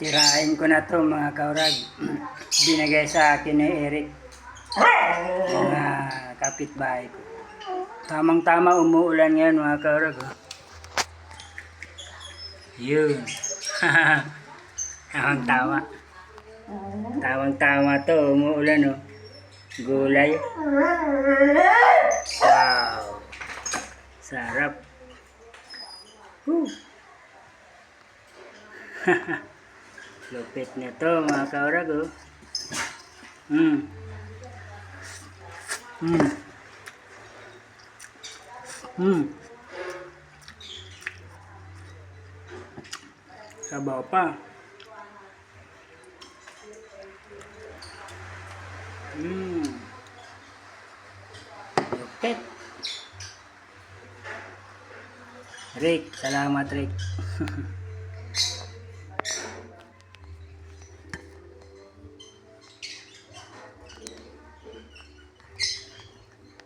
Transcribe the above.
Tirahin ko na to mga kaurag. Binigay sa akin ni Eric. Mga kapitbahay ko. Tamang-tama umuulan ngayon mga kaurag. Oh. Yun. Tamang-tama. Tamang-tama to. Umuulan oh. Gulay. Wow. Sarap. Woo. Lupit nito mga kaurag oh. Sabaw pa. Lupit. Rick, salamat Rick.